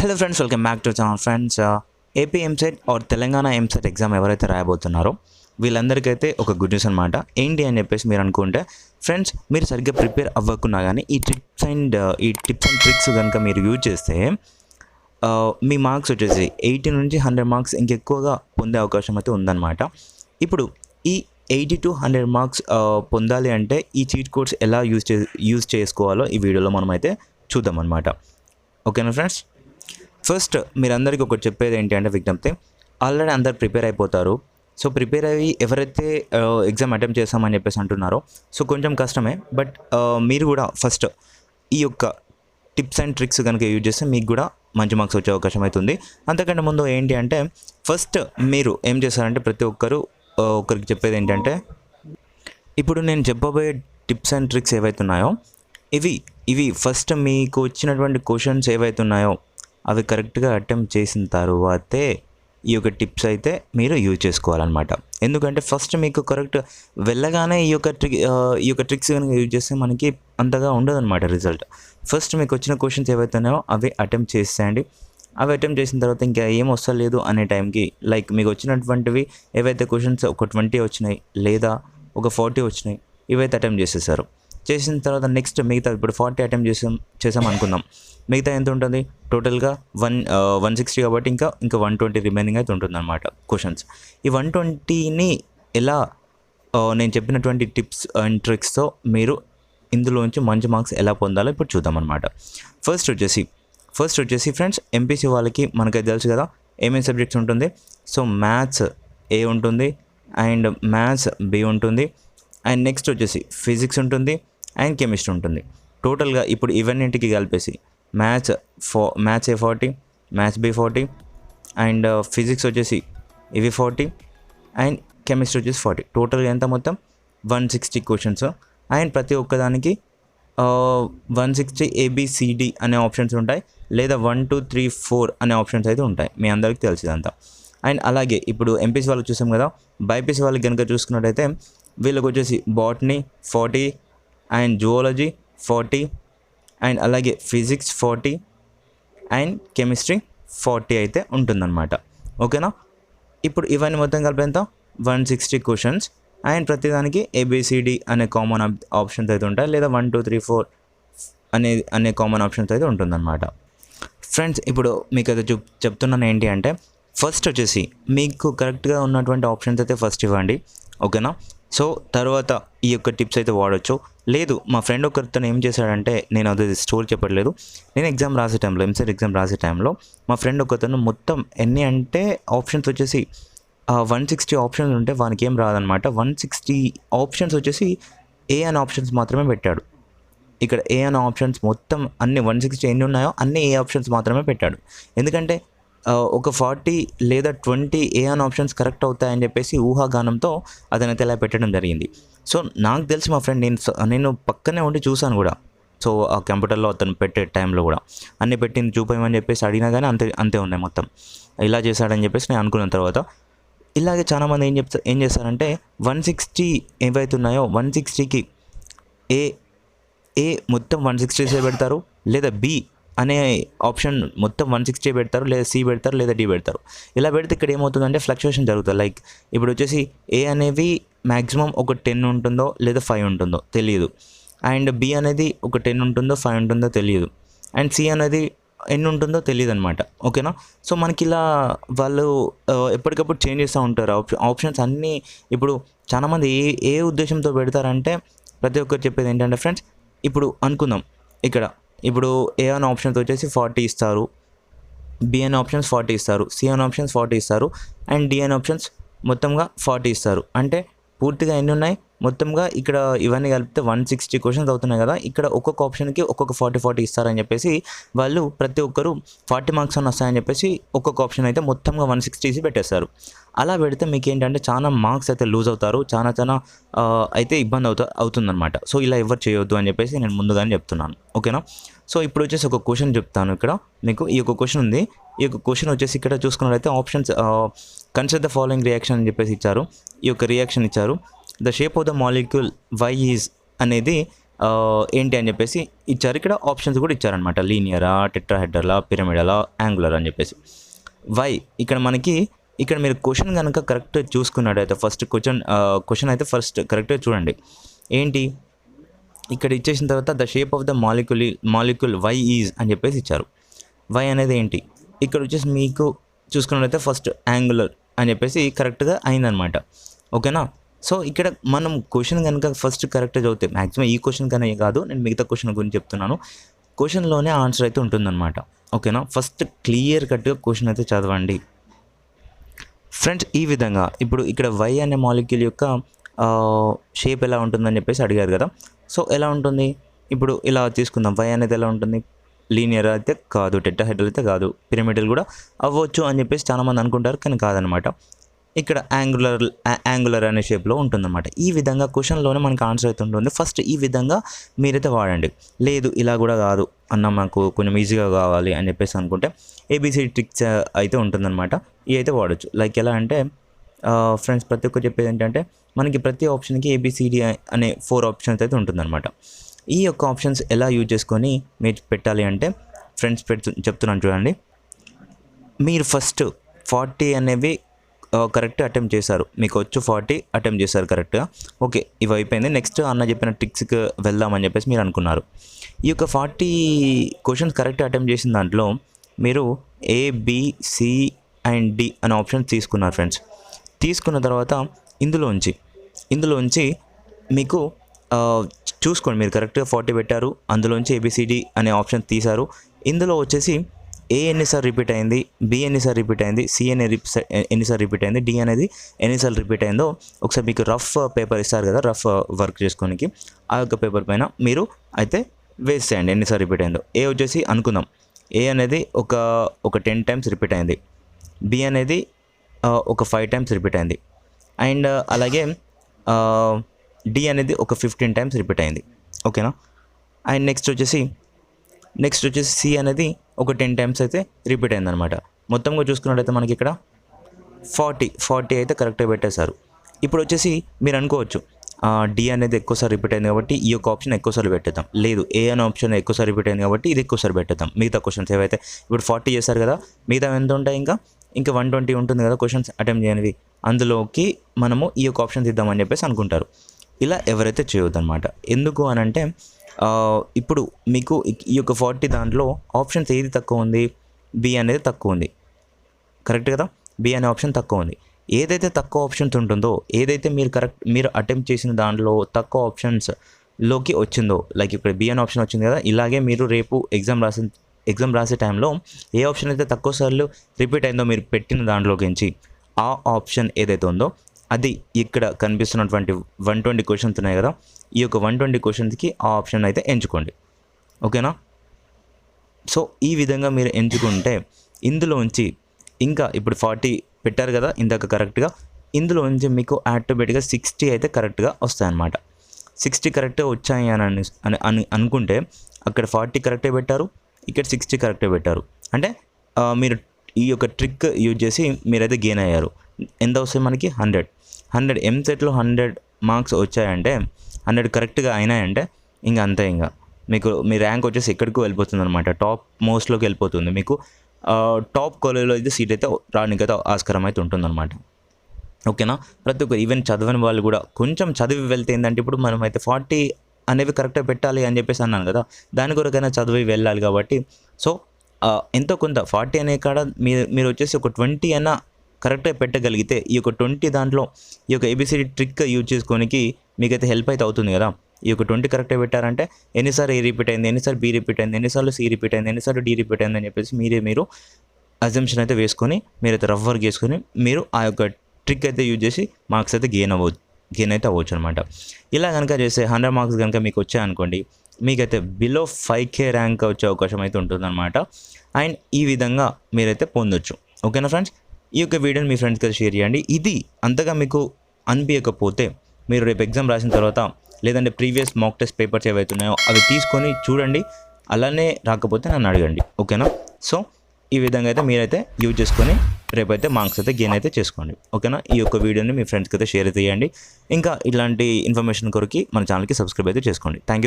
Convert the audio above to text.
Hello friends, welcome back to channel friends. AP EAMCET are Telangana EAMCET exam ఎవరైతే రాయబోతున్నారో వీళ్ళందరికైతే ఒక good news అనమాట. ఏంటి అని చెప్పేసి మీరు అనుకుంటే ఫ్రెండ్స్, మీరు సరిగ్గా ప్రిపేర్ అవ్వకున్నా కానీ ఈ టిప్స్ అండ్ ట్రిక్స్ కనుక మీరు యూజ్ చేస్తే మీ మార్క్స్ వచ్చేసి 80 నుంచి 100 మార్క్స్ ఇంకెక్కువగా పొందే అవకాశం అయితే ఉందన్నమాట. ఇప్పుడు ఈ 80 to 100 మార్క్స్ పొందాలి అంటే ఈ చీట్ కోడ్స్ ఎలా యూజ్ చేసుకోవాలో ఈ వీడియోలో మనం అయితే చూద్దాం అనమాట. ఓకేనా ఫ్రెండ్స్? ఫస్ట్ మీరందరికీ ఒకటి చెప్పేది ఏంటి అంటే విజ్ఞప్తి, ఆల్రెడీ అందరు ప్రిపేర్ అయిపోతారు. సో ప్రిపేర్ అయ్యి ఎవరైతే ఎగ్జామ్ అటెంప్ట్ చేస్తామని చెప్పేసి అంటున్నారో సో కొంచెం కష్టమే, బట్ మీరు కూడా ఫస్ట్ ఈ యొక్క టిప్స్ అండ్ ట్రిక్స్ కనుక యూజ్ చేస్తే మీకు కూడా మంచి మార్క్స్ వచ్చే అవకాశం అవుతుంది. అంతకంటే ముందు ఏంటి అంటే ఫస్ట్ మీరు ఏం చేస్తారంటే ప్రతి ఒక్కరు ఒకరికి చెప్పేది ఏంటంటే, ఇప్పుడు నేను చెప్పబోయే టిప్స్ అండ్ ట్రిక్స్ ఏవైతే ఉన్నాయో ఇవి ఫస్ట్ మీకు వచ్చినటువంటి క్వశ్చన్స్ ఏవైతే ఉన్నాయో అవి కరెక్ట్గా అటెంప్ట్ చేసిన తర్వాతే ఈ యొక్క టిప్స్ అయితే మీరు యూజ్ చేసుకోవాలన్నమాట. ఎందుకంటే ఫస్ట్ మీకు కరెక్ట్ వెళ్ళగానే ఈ యొక్క ట్రిక్స్ కనుక యూజ్ చేస్తే మనకి అంతగా ఉండదన్నమాట రిజల్ట్. ఫస్ట్ మీకు వచ్చిన క్వశ్చన్స్ ఏవైతే ఉన్నాయో అవి అటెంప్ట్ చేసేయండి. అవి అటెంప్ట్ చేసిన తర్వాత ఇంకా ఏం వస్తలేదు అనే టైంకి, లైక్ మీకు వచ్చినటువంటివి ఏవైతే క్వశ్చన్స్ ఒక 20 వచ్చినాయి లేదా ఒక 40 వచ్చినాయి, ఇవైతే అటెంప్ట్ చేసిన తర్వాత నెక్స్ట్ మిగతా ఇప్పుడు 40 అటెంప్ట్ చేసాం అనుకుందాం. మిగతా ఎంత ఉంటుంది టోటల్గా 160 కాబట్టి ఇంకా 120 రిమైనింగ్ అయితే ఉంటుంది అనమాట క్వశ్చన్స్. ఈ 120ని ఎలా నేను చెప్పినటువంటి టిప్స్ అండ్ ట్రిక్స్తో మీరు ఇందులోంచి మంచి మార్క్స్ ఎలా పొందాలో ఇప్పుడు చూద్దాం అనమాట. ఫస్ట్ వచ్చేసి ఫ్రెండ్స్, ఎంపీసీ వాళ్ళకి మనకైతే తెలుసు కదా ఏమేమి సబ్జెక్ట్స్ ఉంటుంది. సో మ్యాథ్స్ ఏ ఉంటుంది అండ్ మ్యాథ్స్ బి ఉంటుంది అండ్ నెక్స్ట్ వచ్చేసి ఫిజిక్స్ ఉంటుంది అండ్ కెమిస్ట్రీ ఉంటుంది. టోటల్గా ఇప్పుడు ఇవన్నింటికి కలిపేసి maths A 40, maths B 40 and physics వచ్చేసి ఇవి 40 అండ్ కెమిస్ట్రీ వచ్చేసి 40. టోటల్గా ఎంత మొత్తం 160 క్వశ్చన్స్ అండ్ ప్రతి ఒక్కదానికి 160 ABCD అనే ఆప్షన్స్ ఉంటాయి, లేదా 1 2 3 4 అనే ఆప్షన్స్ అయితే ఉంటాయి. మీ అందరికీ తెలిసిందంతా. అండ్ అలాగే ఇప్పుడు ఎంపీసీ వాళ్ళకి చూసాం కదా, బైపీసీ వాళ్ళకి కనుక చూసుకున్నట్టయితే వీళ్ళకి వచ్చేసి బాటనీ 40 అండ్ జువాలజీ 40 అండ్ అలాగే ఫిజిక్స్ 40 అండ్ కెమిస్ట్రీ 40 అయితే ఉంటుందన్నమాట. ఓకేనా? ఇప్పుడు ఇవన్నీ మొత్తం కలిపి ఎంత 160 క్వశ్చన్స్ అండ్ ప్రతిదానికి ABCD అనే కామన్ ఆప్షన్స్ అయితే ఉంటాయి, లేదా 1 2 3 4 అనే కామన్ ఆప్షన్స్ అయితే ఉంటుందన్నమాట. ఫ్రెండ్స్, ఇప్పుడు మీకు అయితే చెప్తున్నాను ఏంటి అంటే ఫస్ట్ వచ్చేసి మీకు కరెక్ట్గా ఉన్నటువంటి ఆప్షన్స్ అయితే ఫస్ట్ ఇవ్వండి. ఓకేనా? సో తర్వాత ఈ యొక్క టిప్స్ అయితే వాడచ్చు. లేదు మా ఫ్రెండ్ ఒకరితో ఏం చేశాడంటే, నేను అది స్టోరీ చెప్పట్లేదు, నేను ఎంసెట్ ఎగ్జామ్ రాసే టైంలో మా ఫ్రెండ్ ఒకతను మొత్తం ఎన్ని అంటే ఆప్షన్స్ వచ్చేసి 160 ఆప్షన్స్ ఉంటే వానికి ఏం రాదనమాట. 160 ఆప్షన్స్ వచ్చేసి ఏ అనే ఆప్షన్స్ మాత్రమే పెట్టాడు. ఇక్కడ ఏ అనే ఆప్షన్స్ మొత్తం అన్ని 160 ఎన్ని ఉన్నాయో అన్ని ఏ ఆప్షన్స్ మాత్రమే పెట్టాడు. ఎందుకంటే ఒక 40 లేదా 20 ఏ అనే ఆప్షన్స్ కరెక్ట్ అవుతాయని చెప్పేసి ఊహాగానంతో అతనైతే ఇలా పెట్టడం జరిగింది. సో నాకు తెలిసి మా ఫ్రెండ్ నేను పక్కనే ఉండి చూశాను కూడా. సో ఆ కంప్యూటర్లో అతను పెట్టే టైంలో కూడా అన్నీ పెట్టింది చూపేయమని చెప్పేసి అడిగినా కానీ అంతే ఉన్నాయి మొత్తం. ఇలా చేశాడని చెప్పేసి నేను అనుకున్న తర్వాత ఇలాగే చాలామంది ఏం చేస్తారంటే 160 ఏవైతే ఉన్నాయో 160కి ఏ మొత్తం 160 పెడతారు, లేదా బి అనే ఆప్షన్ మొత్తం 160 పెడతారు, లేదా సి పెడతారు, లేదా డి పెడతారు. ఇలా పెడితే ఇక్కడ ఏమవుతుందంటే ఫ్లక్చుయేషన్ జరుగుతుంది. లైక్ ఇప్పుడు వచ్చేసి ఏ అనేవి మ్యాక్సిమం ఒక 10 ఉంటుందో లేదా 5 ఉంటుందో తెలియదు, అండ్ బి అనేది ఒక 10 ఉంటుందో 5 ఉంటుందో తెలియదు, అండ్ సి అనేది ఎన్ని ఉంటుందో తెలియదు అనమాట. ఓకేనా? సో మనకి ఇలా వాళ్ళు ఎప్పటికప్పుడు చేంజ్ చేస్తూ ఉంటారు ఆప్షన్స్ అన్నీ. ఇప్పుడు చాలామంది ఏ ఉద్దేశంతో పెడతారంటే ప్రతి ఒక్కరు చెప్పేది ఏంటంటే ఫ్రెండ్స్, ఇప్పుడు అనుకుందాం ఇప్పుడు ఏ అనే ఆప్షన్స్ వచ్చేసి 40 ఇస్తారు, బి అనే ఆప్షన్స్ 40 ఇస్తారు, సి అనే ఆప్షన్స్ 40 ఇస్తారు అండ్ డి అనే ఆప్షన్స్ మొత్తంగా 40 ఇస్తారు. అంటే పూర్తిగా ఎన్ని ఉన్నాయి మొత్తంగా ఇక్కడ ఇవన్నీ కలిపితే 160 క్వశ్చన్స్ అవుతున్నాయి కదా. ఇక్కడ ఒక్కొక్క ఆప్షన్కి ఒక్కొక్క 40 ఇస్తారని చెప్పేసి వాళ్ళు ప్రతి ఒక్కరు 40 మార్క్స్ అని వస్తాయని చెప్పేసి ఒక్కొక్క ఆప్షన్ అయితే మొత్తంగా 160 పెట్టేస్తారు. అలా పెడితే మీకు ఏంటంటే చాలా మార్క్స్ అయితే లూజ్ అవుతారు, చాలా అయితే ఇబ్బంది అవుతుందన్నమాట. సో ఇలా ఎవరు చేయొద్దు అని చెప్పేసి నేను ముందుగానే చెప్తున్నాను. ఓకేనా? సో ఇప్పుడు వచ్చేసి ఒక క్వశ్చన్ చెప్తాను. ఇక్కడ మీకు ఈ యొక్క క్వశ్చన్ ఉంది. ఈ యొక్క క్వశ్చన్ వచ్చేసి ఇక్కడ చూసుకున్నట్లయితే options consider the following reaction అని చెప్పేసి ఇచ్చారు. ఈ యొక్క రియాక్షన్ ఇచ్చారు. The shape of the molecule Y is అనేది ఏంటి అని చెప్పేసి ఇచ్చారు. ఇక్కడ ఆప్షన్స్ కూడా ఇచ్చారనమాట. లీనియరా, టెట్రాహెడ్రలా, పిరమిడలా, యాంగులర్ అని చెప్పేసి. వై ఇక్కడ మీరు క్వశ్చన్ కనుక కరెక్ట్ చూసుకున్నట్టయితే ఫస్ట్ క్వశ్చన్ అయితే ఫస్ట్ కరెక్ట్గా చూడండి. ఏంటి ఇక్కడ ఇచ్చేసిన తర్వాత the shape of the molecule Y is అని చెప్పేసి ఇచ్చారు. వై అనేది ఏంటి, ఇక్కడ వచ్చేసి మీకు చూసుకున్నట్లయితే ఫస్ట్ యాంగులర్ అని చెప్పేసి కరెక్ట్గా అయిందనమాట. ఓకేనా. సో ఇక్కడ మనం క్వశ్చన్ కనుక ఫస్ట్ కరెక్ట్గా చదివితే మ్యాక్సిమం ఈ క్వశ్చన్ కన్నా కాదు, నేను మిగతా క్వశ్చన్ గురించి చెప్తున్నాను, క్వశ్చన్లోనే ఆన్సర్ అయితే ఉంటుందన్నమాట. ఓకేనా. ఫస్ట్ క్లియర్ కట్గా క్వశ్చన్ అయితే చదవండి ఫ్రెండ్స్. ఈ విధంగా ఇప్పుడు ఇక్కడ వై అనే మాలిక్యూల్ యొక్క షేప్ ఎలా ఉంటుందని చెప్పేసి అడిగారు కదా. సో ఎలా ఉంటుంది, ఇప్పుడు ఇలా తీసుకుందాం. వై అనేది ఎలా ఉంటుంది, లీనియర్ అయితే కాదు, టెట్రాహెడ్రల్ అయితే కాదు, పిరమిడల్ కూడా అవ్వచ్చు అని చెప్పేసి చాలామంది అనుకుంటారు, కానీ కాదనమాట. ఇక్కడ యాంగులర్ అనే షేప్లో ఉంటుందన్నమాట. ఈ విధంగా క్వశ్చన్లోనే మనకు ఆన్సర్ అయితే ఉంటుంది. ఫస్ట్ ఈ విధంగా మీరైతే వాడండి. లేదు ఇలా కూడా కాదు అన్న, మాకు కొంచెం ఈజీగా కావాలి అని చెప్పేసి అనుకుంటే ఏబిసిడి ట్రిక్స్ అయితే ఉంటుందన్నమాట. ఇవి అయితే వాడచ్చు. లైక్ ఎలా అంటే ఫ్రెండ్స్, ప్రతి ఒక్కరు చెప్పేది ఏంటంటే మనకి ప్రతి ఆప్షన్కి ఏబిసిడి అనే 4 ఆప్షన్స్ అయితే ఉంటుందన్నమాట. ఈ యొక్క ఆప్షన్స్ ఎలా యూజ్ చేసుకొని మీరు పెట్టాలి అంటే ఫ్రెండ్స్ చెప్తున్నాను చూడండి. మీరు ఫస్ట్ 40 అనేవి కరెక్ట్ అటెంప్ట్ చేశారు, మీకు వచ్చు 40 అటెంప్ట్ చేశారు కరెక్ట్గా. ఓకే, ఇవి అయిపోయింది. నెక్స్ట్ అన్న చెప్పిన ట్రిక్స్కి వెళ్దామని చెప్పేసి మీరు అనుకున్నారు. ఈ యొక్క 40 క్వశ్చన్స్ కరెక్ట్ అటెంప్ట్ చేసిన దాంట్లో మీరు A, B, C and D అనే ఆప్షన్ తీసుకున్నారు ఫ్రెండ్స్. తీసుకున్న తర్వాత ఇందులోంచి మీకు చూసుకోండి, మీరు కరెక్ట్గా 40 పెట్టారు, అందులోంచి ABCD అనే ఆప్షన్ తీశారు. ఇందులో వచ్చేసి ఏ ఎన్నిసార్లు రిపీట్ అయింది, బి ఎన్నిసార్లు రిపీట్ అయింది, సి ఎన్నిసార్లు రిపీట్ అయింది, డి అనేది ఎన్నిసార్లు రిపీట్ అయిందో ఒకసారి మీకు రఫ్ పేపర్ ఇస్తారు కదా, రఫ్ వర్క్ చేసుకోనికి, ఆ యొక్క పేపర్ పైన మీరు అయితే వేసేయండి ఎన్నిసార్లు రిపీట్ అయిందో. ఏ వచ్చేసి అనుకుందాం, ఏ అనేది ఒక 10 టైమ్స్ రిపీట్ అయింది, బి అనేది ఒక 5 టైమ్స్ రిపీట్ అయింది, అండ్ అలాగే డి అనేది ఒక 15 టైమ్స్ రిపీట్ అయింది. ఓకేనా. అండ్ నెక్స్ట్ వచ్చేసి సి అనేది ఒక 10 టైమ్స్ అయితే రిపీట్ అయిందనమాట. మొత్తంగా చూసుకున్నట్టయితే మనకి ఇక్కడ 40 అయితే కరెక్ట్గా పెట్టేశారు. ఇప్పుడు వచ్చేసి మీరు అనుకోవచ్చు డి అనేది ఎక్కువసారి రిపీట్ అయింది కాబట్టి ఈ యొక్క ఆప్షన్ ఎక్కువసార్లు పెట్టేద్దాం. లేదు, ఏ అనే ఆప్షన్ ఎక్కువసారి రిపీట్ అయింది కాబట్టి ఇది ఎక్కువసారి పెట్టేద్దాం. మిగతా క్వశ్చన్స్ ఏవైతే ఇప్పుడు 40 చేశారు కదా, మిగతా ఎంత ఉంటాయి, ఇంకా 120 ఉంటుంది కదా క్వశ్చన్స్ అటెంప్ట్ చేయనివి, అందులోకి మనము ఈ యొక్క ఆప్షన్ ఇద్దామని చెప్పేసి అనుకుంటారు. ఇలా ఎవరైతే చేయొద్దన్నమాట. ఎందుకు అని అంటే ఇప్పుడు మీకు ఈ యొక్క 40 దాంట్లో ఆప్షన్స్ ఏది తక్కువ ఉంది, బి అనేది తక్కువ ఉంది, కరెక్ట్ కదా. బి అనే ఆప్షన్ తక్కువ ఉంది. ఏదైతే తక్కువ ఆప్షన్స్ ఉంటుందో, ఏదైతే మీరు అటెంప్ట్ చేసిన దాంట్లో తక్కువ ఆప్షన్స్లోకి వచ్చిందో, లైక్ ఇక్కడ బి అనే ఆప్షన్ వచ్చింది కదా, ఇలాగే మీరు రేపు ఎగ్జామ్ రాసే టైంలో ఏ ఆప్షన్ అయితే తక్కువ సార్లు రిపీట్ అయిందో మీరు పెట్టిన దాంట్లోకించి ఆ ఆప్షన్ ఏదైతే ఉందో అది ఇక్కడ కనిపిస్తున్నటువంటి 120 క్వశ్చన్స్ ఉన్నాయి కదా, ఈ యొక్క 120 క్వశ్చన్స్కి ఆ ఆప్షన్ అయితే ఎంచుకోండి. ఓకేనా. సో ఈ విధంగా మీరు ఎంచుకుంటే ఇందులోంచి ఇంకా ఇప్పుడు 40 పెట్టారు కదా ఇందాక కరెక్ట్గా, ఇందులోంచి మీకు ఆటోమేటిక్గా 60 అయితే కరెక్ట్గా వస్తాయన్నమాట. 60 కరెక్ట్గా వచ్చాయి అని అనుకుంటే అక్కడ 40 కరెక్టే పెట్టారు, ఇక్కడ 60 కరెక్టే పెట్టారు. అంటే మీరు ఈ యొక్క ట్రిక్ యూజ్ చేసి మీరైతే గెయిన్ అయ్యారు. ఎంత వస్తాయి మనకి 100 ఎంసెట్లో 100 మార్క్స్ వచ్చాయంటే, 100 కరెక్ట్గా అయినాయంటే ఇంకా అంతే, ఇంకా మీకు మీ ర్యాంక్ వచ్చేసి ఎక్కడికో వెళ్ళిపోతుంది అనమాట, టాప్ మోస్ట్లోకి వెళ్ళిపోతుంది. మీకు టాప్ కాలేజ్లో అయితే సీట్ అయితే రావడానికి అయితే ఆస్కారం అయితే ఉంటుందన్నమాట. ఓకేనా. ప్రతి ఒక్కరు ఈవెన్ చదవని వాళ్ళు కూడా కొంచెం చదివి వెళ్తే ఏంటంటే, ఇప్పుడు మనం అయితే 40 అనేవి కరెక్ట్గా పెట్టాలి అని చెప్పేసి అన్నాను కదా, దాని కొరకైనా చదివి వెళ్ళాలి కాబట్టి సో ఎంతో కొంత 40 అనే కాడ మీరు వచ్చేసి ఒక 20 అయినా కరెక్ట్గా పెట్టగలిగితే ఈ యొక్క 20 దాంట్లో ఈ యొక్క ఏబిసిడి ట్రిక్ యూజ్ చేసుకోనికి మీకైతే హెల్ప్ అయితే అవుతుంది కదా. ఈ యొక్క 20 కరెక్ట్గా పెట్టారంటే ఎన్నిసార్లు ఏ రిపీట్ అయింది, ఎన్నిసార్లు బి రిపీట్ అయింది, ఎన్నిసార్లు సి రిపీట్ అయింది, ఎన్నిసార్లు డి రిపీట్ అయింది అని చెప్పేసి మీరు అజంప్షన్ అయితే వేసుకొని మీరైతే రఫ్ వర్క్ చేసుకొని మీరు ఆ యొక్క ట్రిక్ అయితే యూజ్ చేసి మార్క్స్ అయితే గెయిన్ అయితే అవ్వచ్చు అనమాట. ఇలా కనుక చేస్తే 100 మార్క్స్ కనుక మీకు వచ్చాయనుకోండి, మీకైతే బిలో 5K ర్యాంక్ వచ్చే అవకాశం అయితే ఉంటుందన్నమాట. అండ్ ఈ విధంగా మీరైతే పొందొచ్చు. ఓకేనా ఫ్రెండ్స్. ఈ యొక్క వీడియోని మీ ఫ్రెండ్స్కి షేర్ చేయండి. ఇది అంతగా మీకు అనిపించకపోతే మీరు రేపు ఎగ్జామ్ రాసిన తర్వాత లేదంటే ప్రీవియస్ మాక్ టెస్ట్ పేపర్స్ ఏవైతే ఉన్నాయో అవి తీసుకొని చూడండి, అలానే రాకపోతే నన్ను అడగండి. ఓకేనా. సో ఈ విధంగా అయితే మీరైతే యూజ్ చేసుకొని రేపైతే మార్క్స్ అయితే గెయిన్ అయితే చేసుకోండి. ఓకేనా. ఈ యొక్క వీడియోని మీ ఫ్రెండ్స్కి అయితే షేర్ అయితే చేయండి. ఇంకా ఇలాంటి ఇన్ఫర్మేషన్ కొరకు మన ఛానల్కి సబ్స్క్రైబ్ అయితే చేసుకోండి. Thank you.